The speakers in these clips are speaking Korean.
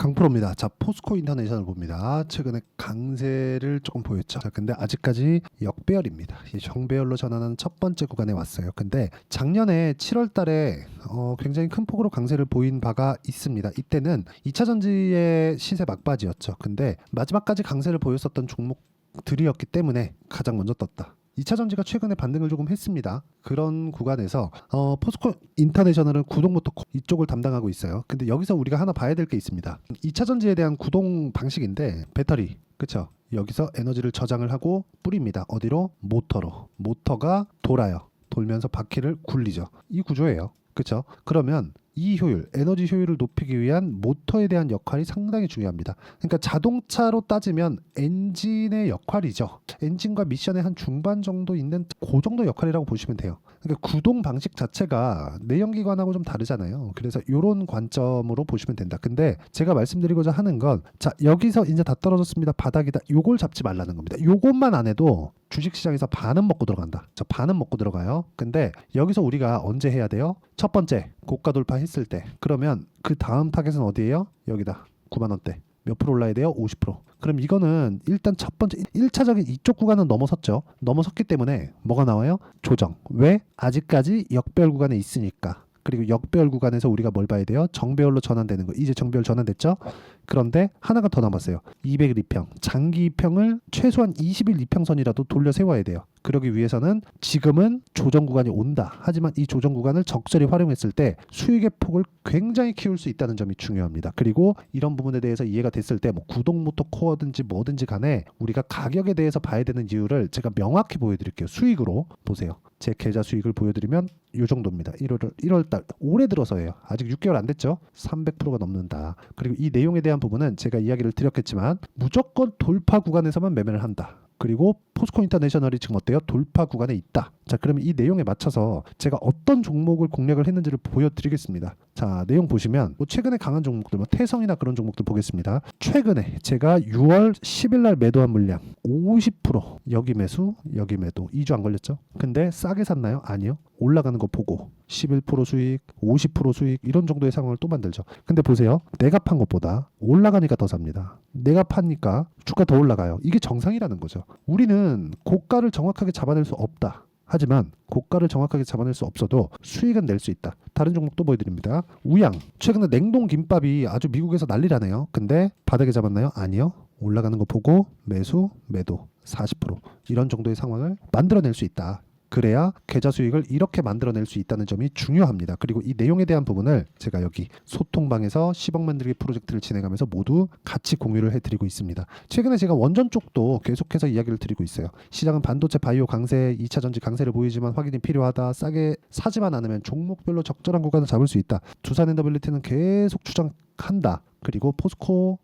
강프로입니다. 자, 포스코 인터내셔널 봅니다. 최근에 강세를 조금 보였죠. 자, 근데 아직까지 역배열입니다. 이 정배열로 전환하는 첫 번째 구간에 왔어요. 근데 작년에 7월 달에 굉장히 큰 폭으로 강세를 보인 바가 있습니다. 이때는 2차 전지의 시세 막바지였죠. 근데 마지막까지 강세를 보였었던 종목들이었기 때문에 가장 먼저 떴다. 2차 전지가 최근에 반등을 조금 했습니다. 그런 구간에서 포스코 인터내셔널은 구동모터 이쪽을 담당하고 있어요. 근데 여기서 우리가 하나 봐야 될 게 있습니다. 2차 전지에 대한 구동 방식인데 배터리, 그쵸? 여기서 에너지를 저장을 하고 뿌립니다. 어디로? 모터로. 모터가 돌아요. 돌면서 바퀴를 굴리죠. 이 구조예요. 그쵸? 그러면 이 효율, 에너지 효율을 높이기 위한 모터에 대한 역할이 상당히 중요합니다. 그러니까 자동차로 따지면 엔진의 역할이죠. 엔진과 미션의 한 중반 정도 있는 그 정도 역할이라고 보시면 돼요. 그러니까 구동 방식 자체가 내연기관하고 좀 다르잖아요. 그래서 이런 관점으로 보시면 된다. 근데 제가 말씀드리고자 하는 건, 자, 여기서 이제 다 떨어졌습니다. 바닥이다. 요걸 잡지 말라는 겁니다. 요것만 안 해도 주식시장에서 반은 먹고 들어간다. 저 반은 먹고 들어가요. 근데 여기서 우리가 언제 해야 돼요? 첫 번째 고가 돌파했을 때. 그러면 그 다음 타겟은 어디예요? 여기다. 9만 원대. 몇 프로 올라야 돼요? 50%. 그럼 이거는 일단 첫 번째 1차적인 이쪽 구간은 넘어섰죠. 넘어섰기 때문에 뭐가 나와요? 조정. 왜? 아직까지 역배열 구간에 있으니까. 그리고 역배열 구간에서 우리가 뭘 봐야 돼요? 정배열로 전환되는 거. 이제 정배열 전환됐죠? 그런데 하나가 더 남았어요. 200일 이평. 장기 이평을 최소한 20일 이평선이라도 돌려 세워야 돼요. 그러기 위해서는 지금은 조정 구간이 온다. 하지만 이 조정 구간을 적절히 활용했을 때 수익의 폭을 굉장히 키울 수 있다는 점이 중요합니다. 그리고 이런 부분에 대해서 이해가 됐을 때 뭐 구동모터 코어든지 뭐든지 간에 우리가 가격에 대해서 봐야 되는 이유를 제가 명확히 보여드릴게요. 수익으로 보세요. 제 계좌 수익을 보여드리면 이 정도입니다. 1월달 올해 들어서예요. 아직 6개월 안 됐죠. 300%가 넘는다. 그리고 이 내용에 대한 부분은 제가 이야기를 드렸겠지만 무조건 돌파 구간에서만 매매를 한다. 그리고 포스코 인터내셔널이 지금 어때요? 돌파 구간에 있다. 자, 그러면 이 내용에 맞춰서 제가 어떤 종목을 공략을 했는지를 보여드리겠습니다. 자, 내용 보시면 뭐 최근에 강한 종목들, 뭐 태성이나 그런 종목들 보겠습니다. 최근에 제가 6월 10일 날 매도한 물량 50% 여기 매수, 여기 매도. 2주 안 걸렸죠? 근데 싸게 샀나요? 아니요. 올라가는 거 보고 11% 수익, 50% 수익 이런 정도의 상황을 또 만들죠. 근데 보세요. 내가 판 것보다 올라가니까 더 삽니다. 내가 파니까 주가 더 올라가요. 이게 정상이라는 거죠. 우리는 고가를 정확하게 잡아낼 수 없다. 하지만 고가를 정확하게 잡아낼 수 없어도 수익은 낼 수 있다. 다른 종목도 보여드립니다. 우양. 최근에 냉동 김밥이 아주 미국에서 난리라네요. 근데 바닥에 잡았나요? 아니요. 올라가는 거 보고 매수, 매도 40% 이런 정도의 상황을 만들어낼 수 있다. 그래야 계좌 수익을 이렇게 만들어낼 수 있다는 점이 중요합니다. 그리고 이 내용에 대한 부분을 제가 여기 소통방에서 10억 만들기 프로젝트를 진행하면서 모두 같이 공유를 해드리고 있습니다. 최근에 제가 원전 쪽도 계속해서 이야기를 드리고 있어요. 시장은 반도체 바이오 강세, 2차 전지 강세를 보이지만 확인이 필요하다. 싸게 사지만 않으면 종목별로 적절한 구간을 잡을 수 있다. 두산 엔더빌리티는 계속 추정한다. 그리고 포스코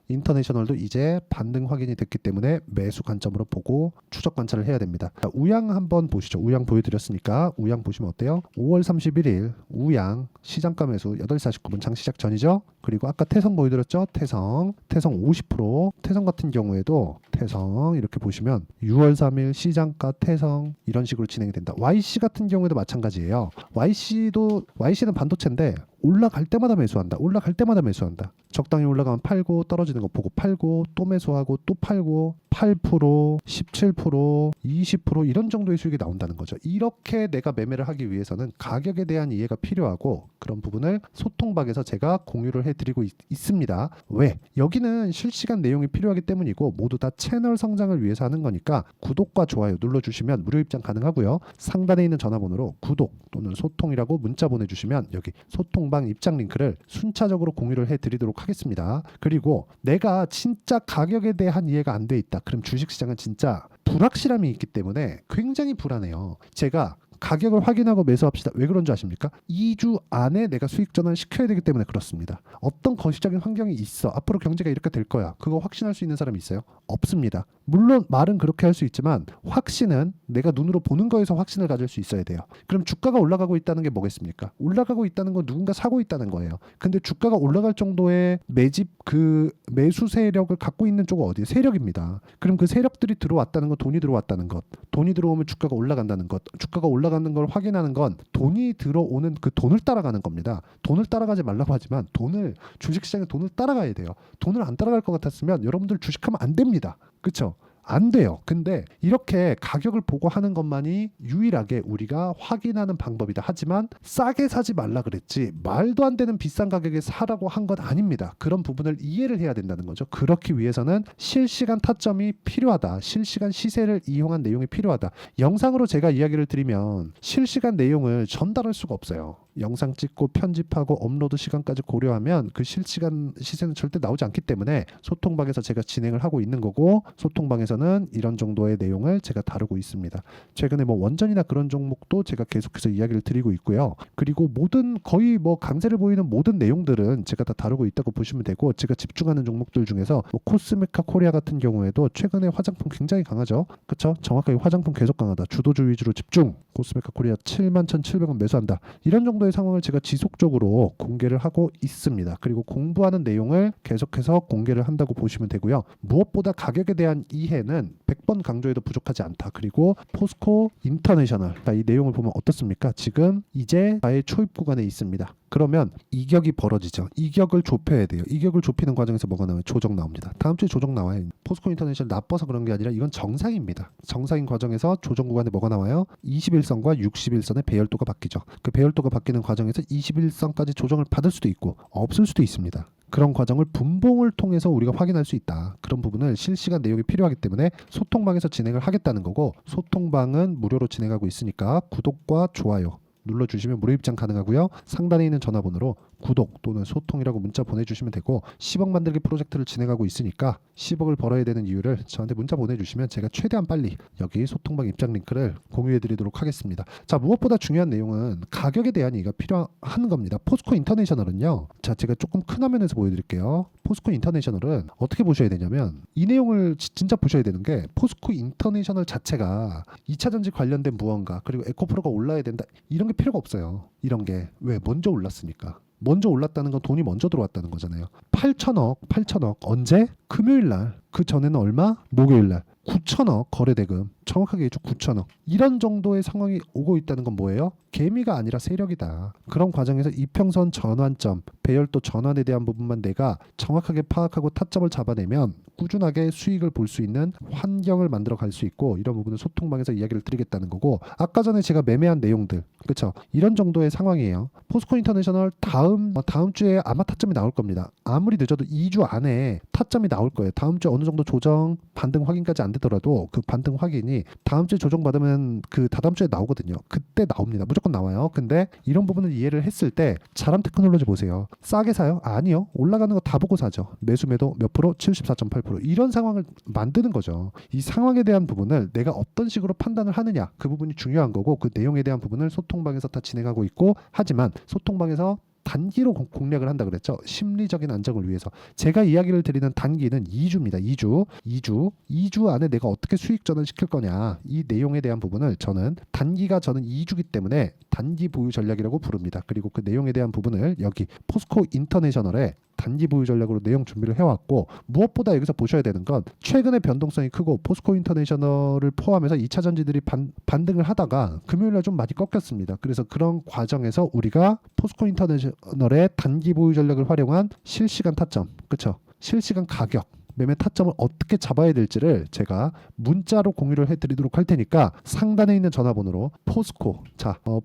인터내셔널도 이제 반등 확인이 됐기 때문에 매수 관점으로 보고 추적 관찰을 해야 됩니다. 자, 우양 한번 보시죠. 우양 보여드렸으니까 우양 보시면 어때요? 5월 31일 우양 시장가 매수 8시 49분 장시작 전이죠. 그리고 아까 태성 보여드렸죠. 태성 50%. 태성 같은 경우에도 태성 이렇게 보시면 6월 3일 시장가 태성 이런 식으로 진행이 된다. YC 같은 경우에도 마찬가지예요. YC는 반도체인데 올라갈 때마다 매수한다. 올라갈 때마다 매수한다. 적당히 올라가면 팔고 떨어지는 거 보고 팔고 또 매수하고 또 팔고 8%, 17%, 20% 이런 정도의 수익이 나온다는 거죠. 이렇게 내가 매매를 하기 위해서는 가격에 대한 이해가 필요하고 그런 부분을 소통방에서 제가 공유를 해드리고 있습니다. 왜? 여기는 실시간 내용이 필요하기 때문이고 모두 다 채널 성장을 위해서 하는 거니까 구독과 좋아요 눌러주시면 무료 입장 가능하고요. 상단에 있는 전화번호로 구독 또는 소통이라고 문자 보내주시면 여기 소통방 입장 링크를 순차적으로 공유를 해드리도록 하겠습니다. 그리고 내가 진짜 가격에 대한 이해가 안 돼 있다. 그럼 주식시장은 진짜 불확실함이 있기 때문에 굉장히 불안해요. 제가 가격을 확인하고 매수합시다. 왜 그런 줄 아십니까? 2주 안에 내가 수익 전환 시켜야 되기 때문에 그렇습니다. 어떤 거시적인 환경이 있어. 앞으로 경제가 이렇게 될 거야. 그거 확신할 수 있는 사람이 있어요? 없습니다. 물론 말은 그렇게 할 수 있지만 확신은 내가 눈으로 보는 거에서 확신을 가질 수 있어야 돼요. 그럼 주가가 올라가고 있다는 게 뭐겠습니까? 올라가고 있다는 건 누군가 사고 있다는 거예요. 근데 주가가 올라갈 정도의 매수 세력을 갖고 있는 쪽은 어디예요? 세력입니다. 그럼 그 세력들이 들어왔다는 건 돈이 들어왔다는 것. 돈이 들어오면 주가가 올라간다는 것. 주가가 올라가면 들어가는 걸 확인하는 건 돈이 들어오는 그 돈을 따라가는 겁니다. 돈을 따라가지 말라고 하지만 주식시장에 돈을 따라가야 돼요. 돈을 안 따라갈 것 같았으면 여러분들 주식하면 안 됩니다. 그렇죠? 안 돼요. 근데 이렇게 가격을 보고 하는 것만이 유일하게 우리가 확인하는 방법이다. 하지만 싸게 사지 말라 그랬지 말도 안 되는 비싼 가격에 사라고 한 건 아닙니다. 그런 부분을 이해를 해야 된다는 거죠. 그렇기 위해서는 실시간 타점이 필요하다. 실시간 시세를 이용한 내용이 필요하다. 영상으로 제가 이야기를 드리면 실시간 내용을 전달할 수가 없어요. 영상 찍고 편집하고 업로드 시간까지 고려하면 그 실시간 시세는 절대 나오지 않기 때문에 소통방에서 제가 진행을 하고 있는 거고, 소통방에서는 이런 정도의 내용을 제가 다루고 있습니다. 최근에 뭐 원전이나 그런 종목도 제가 계속해서 이야기를 드리고 있고요. 그리고 거의 뭐 강세를 보이는 모든 내용들은 제가 다 다루고 있다고 보시면 되고, 제가 집중하는 종목들 중에서 뭐 코스메카 코리아 같은 경우에도 최근에 화장품 굉장히 강하죠. 그렇죠? 정확하게 화장품 계속 강하다. 주도주 위주로 집중. 코스메카 코리아 71,700원 매수한다. 이런 정도의 상황을 제가 지속적으로 공개를 하고 있습니다. 그리고 공부하는 내용을 계속해서 공개를 한다고 보시면 되고요. 무엇보다 가격에 대한 이해는 100번 강조해도 부족하지 않다. 그리고 포스코 인터내셔널, 이 내용을 보면 어떻습니까? 지금 이제 나의 초입 구간에 있습니다. 그러면 이격이 벌어지죠. 이격을 좁혀야 돼요. 이격을 좁히는 과정에서 뭐가 나와요? 조정 나옵니다. 다음 주에 조정 나와요. 포스코 인터내셔널 나빠서 그런 게 아니라 이건 정상입니다. 정상인 과정에서 조정 구간에 뭐가 나와요? 21선과 61선의 배열도가 바뀌죠. 그 배열도가 바뀌는 과정에서 21선까지 조정을 받을 수도 있고 없을 수도 있습니다. 그런 과정을 분봉을 통해서 우리가 확인할 수 있다. 그런 부분을 실시간 내용이 필요하기 때문에 소통방에서 진행을 하겠다는 거고, 소통방은 무료로 진행하고 있으니까 구독과 좋아요 눌러주시면 무료 입장 가능하고요. 상단에 있는 전화번호로 구독 또는 소통이라고 문자 보내주시면 되고, 10억 만들기 프로젝트를 진행하고 있으니까 10억을 벌어야 되는 이유를 저한테 문자 보내주시면 제가 최대한 빨리 여기 소통방 입장 링크를 공유해 드리도록 하겠습니다. 자, 무엇보다 중요한 내용은 가격에 대한 이해가 필요한 겁니다. 포스코 인터내셔널은요, 자, 제가 조금 큰 화면에서 보여드릴게요. 포스코 인터내셔널은 어떻게 보셔야 되냐면, 이 내용을 진짜 보셔야 되는 게, 포스코 인터내셔널 자체가 2차전지 관련된 무언가, 그리고 에코프로가 올라야 된다, 이런 게 필요가 없어요. 이런 게 왜? 먼저 올랐으니까. 먼저 올랐다는 건 돈이 먼저 들어왔다는 거잖아요. 8천억 언제? 금요일날. 그 전에는 얼마? 목요일날 9천억 거래대금, 정확하게 얘기죠. 9천억. 이런 정도의 상황이 오고 있다는 건 뭐예요? 개미가 아니라 세력이다. 그런 과정에서 이평선 전환점, 배열도 전환에 대한 부분만 내가 정확하게 파악하고 타점을 잡아내면 꾸준하게 수익을 볼 수 있는 환경을 만들어 갈 수 있고, 이런 부분을 소통방에서 이야기를 드리겠다는 거고, 아까 전에 제가 매매한 내용들, 그렇죠? 이런 정도의 상황이에요. 포스코 인터내셔널 다음 주에 아마 타점이 나올 겁니다. 아무리 늦어도 2주 안에 타점이 나올 거예요. 다음 주에 어느 정도 조정 반등 확인까지 안 되더라도 그 반등 확인이 다음 주에 조정 받으면 그 다다음 주에 나오거든요. 그때 나옵니다. 무조건 나와요. 근데 이런 부분을 이해를 했을 때 자람 테크놀로지 보세요. 싸게 사요? 아니요. 올라가는 거 다 보고 사죠. 매수 매도 몇 프로? 74.8%. 이런 상황을 만드는 거죠. 이 상황에 대한 부분을 내가 어떤 식으로 판단을 하느냐, 그 부분이 중요한 거고, 그 내용에 대한 부분을 소통방에서 다 진행하고 있고, 하지만 소통방에서 단기로 공략을 한다 그랬죠. 심리적인 안정을 위해서. 제가 이야기를 드리는 단기는 2주입니다. 2주 안에 내가 어떻게 수익 전환시킬 거냐, 이 내용에 대한 부분을 저는 2주기 때문에 단기 보유 전략이라고 부릅니다. 그리고 그 내용에 대한 부분을 여기 포스코 인터내셔널에 단기 보유 전략으로 내용 준비를 해왔고, 무엇보다 여기서 보셔야 되는 건 최근에 변동성이 크고 포스코 인터내셔널을 포함해서 2차 전지들이 반등을 하다가 금요일날 좀 많이 꺾였습니다. 그래서 그런 과정에서 우리가 포스코 인터내셔널의 단기 보유 전략을 활용한 실시간 타점, 그렇죠? 실시간 가격, 매매 타점을 어떻게 잡아야 될지를 제가 문자로 공유를 해드리도록 할 테니까, 상단에 있는 전화번호로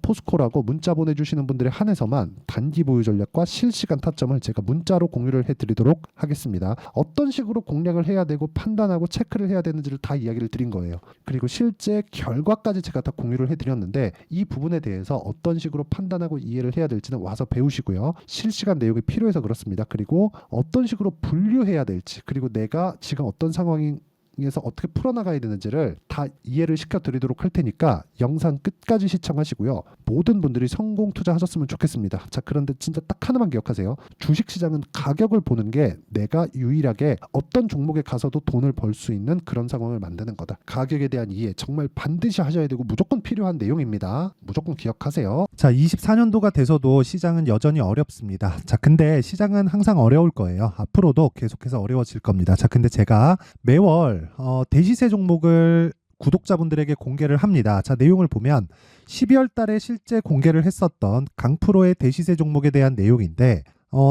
포스코라고 문자 보내주시는 분들에 한해서만 단기 보유 전략과 실시간 타점을 제가 문자로 공유를 해드리도록 하겠습니다. 어떤 식으로 공략을 해야 되고 판단하고 체크를 해야 되는지를 다 이야기를 드린 거예요. 그리고 실제 결과까지 제가 다 공유를 해드렸는데, 이 부분에 대해서 어떤 식으로 판단하고 이해를 해야 될지는 와서 배우시고요. 실시간 내용이 필요해서 그렇습니다. 그리고 어떤 식으로 분류해야 될지, 그리고 내가 지금 어떤 상황에서 어떻게 풀어나가야 되는지를 다 이해를 시켜드리도록 할 테니까 영상 끝까지 시청하시고요. 모든 분들이 성공 투자하셨으면 좋겠습니다. 자, 그런데 진짜 딱 하나만 기억하세요. 주식시장은 가격을 보는 게 내가 유일하게 어떤 종목에 가서도 돈을 벌 수 있는 그런 상황을 만드는 거다. 가격에 대한 이해 정말 반드시 하셔야 되고 무조건 필요한 내용입니다. 무조건 기억하세요. 자, 24년도가 돼서도 시장은 여전히 어렵습니다. 자, 근데 시장은 항상 어려울 거예요. 앞으로도 계속해서 어려워질 겁니다. 자, 근데 제가 매월 대시세 종목을 구독자분들에게 공개를 합니다. 자, 내용을 보면 12월 달에 실제 공개를 했었던 강프로의 대시세 종목에 대한 내용인데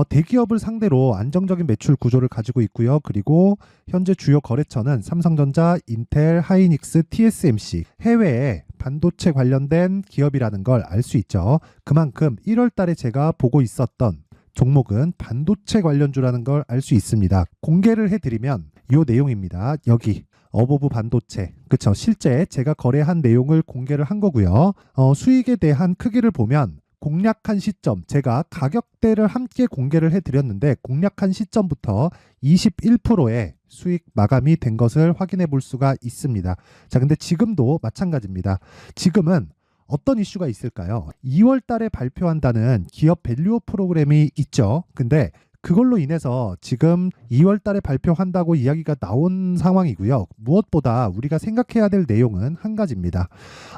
대기업을 상대로 안정적인 매출 구조를 가지고 있고요. 그리고 현재 주요 거래처는 삼성전자, 인텔, 하이닉스, TSMC, 해외에 반도체 관련된 기업이라는 걸 알 수 있죠. 그만큼 1월 달에 제가 보고 있었던 종목은 반도체 관련주라는 걸 알 수 있습니다. 공개를 해드리면 이 내용입니다. 여기 어보브 반도체, 그쵸? 실제 제가 거래한 내용을 공개를 한 거고요. 수익에 대한 크기를 보면 공략한 시점, 제가 가격대를 함께 공개를 해드렸는데 공략한 시점부터 21%의 수익 마감이 된 것을 확인해 볼 수가 있습니다. 자, 근데 지금도 마찬가지입니다. 지금은 어떤 이슈가 있을까요? 2월 달에 발표한다는 기업 밸류업 프로그램이 있죠. 근데 그걸로 인해서 지금 2월 달에 발표한다고 이야기가 나온 상황이고요. 무엇보다 우리가 생각해야 될 내용은 한 가지입니다.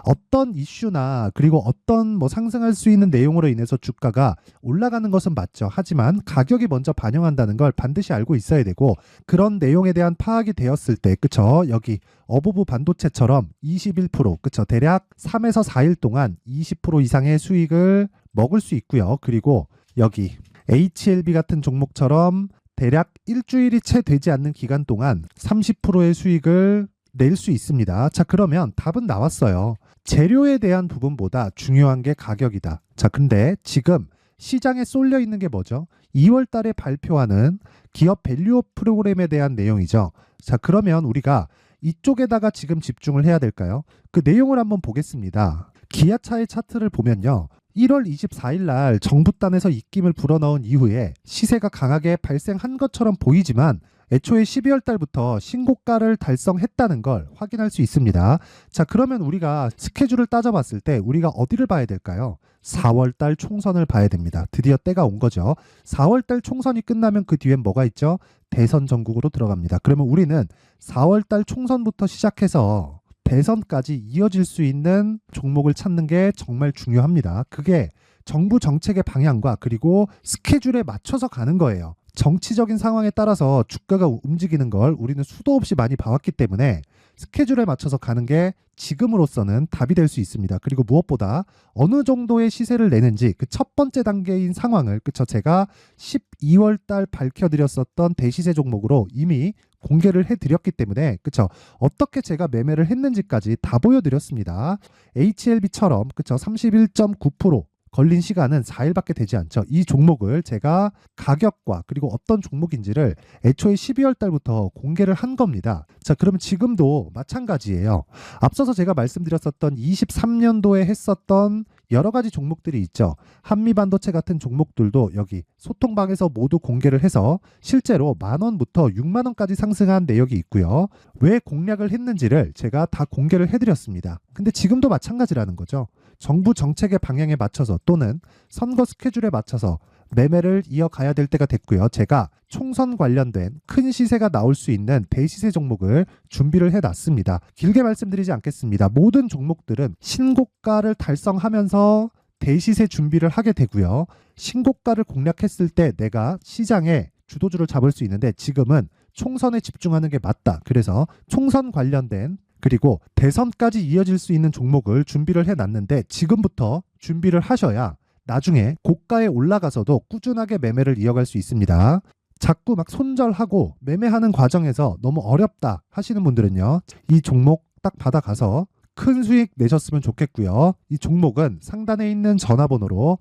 어떤 이슈나 그리고 어떤 상승할 수 있는 내용으로 인해서 주가가 올라가는 것은 맞죠. 하지만 가격이 먼저 반영한다는 걸 반드시 알고 있어야 되고, 그런 내용에 대한 파악이 되었을 때, 그쵸? 여기 어보브 반도체처럼 21%, 그쵸? 대략 3에서 4일 동안 20% 이상의 수익을 먹을 수 있고요. 그리고 여기 HLB 같은 종목처럼 대략 일주일이 채 되지 않는 기간 동안 30%의 수익을 낼 수 있습니다. 자, 그러면 답은 나왔어요. 재료에 대한 부분보다 중요한 게 가격이다. 자, 근데 지금 시장에 쏠려 있는 게 뭐죠? 2월 달에 발표하는 기업 밸류업 프로그램에 대한 내용이죠. 자, 그러면 우리가 이쪽에다가 지금 집중을 해야 될까요? 그 내용을 한번 보겠습니다. 기아차의 차트를 보면요. 1월 24일 날 정부단에서 입김을 불어넣은 이후에 시세가 강하게 발생한 것처럼 보이지만 애초에 12월 달부터 신고가를 달성했다는 걸 확인할 수 있습니다. 자, 그러면 우리가 스케줄을 따져봤을 때 우리가 어디를 봐야 될까요? 4월 달 총선을 봐야 됩니다. 드디어 때가 온 거죠. 4월 달 총선이 끝나면 그 뒤엔 뭐가 있죠? 대선 전국으로 들어갑니다. 그러면 우리는 4월 달 총선부터 시작해서 대선까지 이어질 수 있는 종목을 찾는 게 정말 중요합니다. 그게 정부 정책의 방향과 그리고 스케줄에 맞춰서 가는 거예요. 정치적인 상황에 따라서 주가가 움직이는 걸 우리는 수도 없이 많이 봐왔기 때문에 스케줄에 맞춰서 가는 게 지금으로서는 답이 될 수 있습니다. 그리고 무엇보다 어느 정도의 시세를 내는지 그 첫 번째 단계인 상황을, 그쵸? 제가 12월 달 밝혀드렸었던 대시세 종목으로 이미 공개를 해드렸기 때문에, 그쵸? 어떻게 제가 매매를 했는지까지 다 보여드렸습니다. HLB처럼, 그쵸? 31.9% 걸린 시간은 4일밖에 되지 않죠. 이 종목을 제가 가격과 그리고 어떤 종목인지를 애초에 12월 달부터 공개를 한 겁니다. 자, 그러면 지금도 마찬가지예요. 앞서서 제가 말씀드렸었던 23년도에 했었던 여러 가지 종목들이 있죠. 한미반도체 같은 종목들도 여기 소통방에서 모두 공개를 해서 실제로 10,000원부터 60,000원까지 상승한 내역이 있고요. 왜 공략을 했는지를 제가 다 공개를 해드렸습니다. 근데 지금도 마찬가지라는 거죠. 정부 정책의 방향에 맞춰서 또는 선거 스케줄에 맞춰서 매매를 이어가야 될 때가 됐고요. 제가 총선 관련된 큰 시세가 나올 수 있는 대시세 종목을 준비를 해놨습니다. 길게 말씀드리지 않겠습니다. 모든 종목들은 신고가를 달성하면서 대시세 준비를 하게 되고요. 신고가를 공략했을 때 내가 시장에 주도주를 잡을 수 있는데 지금은 총선에 집중하는 게 맞다. 그래서 총선 관련된 그리고 대선까지 이어질 수 있는 종목을 준비를 해놨는데 지금부터 준비를 하셔야 나중에 고가에 올라가서도 꾸준하게 매매를 이어갈 수 있습니다. 자꾸 막 손절하고 매매하는 과정에서 너무 어렵다 하시는 분들은요. 이 종목 딱 받아가서 큰 수익 내셨으면 좋겠고요. 이 종목은 상단에 있는 전화번호로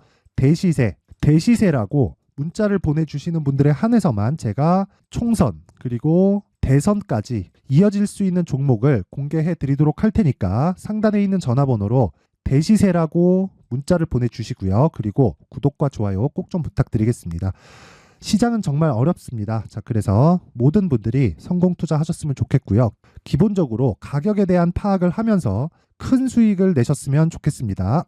대시세라고 문자를 보내주시는 분들에 한해서만 제가 총선 그리고 대선까지 이어질 수 있는 종목을 공개해 드리도록 할 테니까 상단에 있는 전화번호로 대시세라고 문자를 보내주시고요. 그리고 구독과 좋아요 꼭 좀 부탁드리겠습니다. 시장은 정말 어렵습니다. 자, 그래서 모든 분들이 성공 투자하셨으면 좋겠고요. 기본적으로 가격에 대한 파악을 하면서 큰 수익을 내셨으면 좋겠습니다.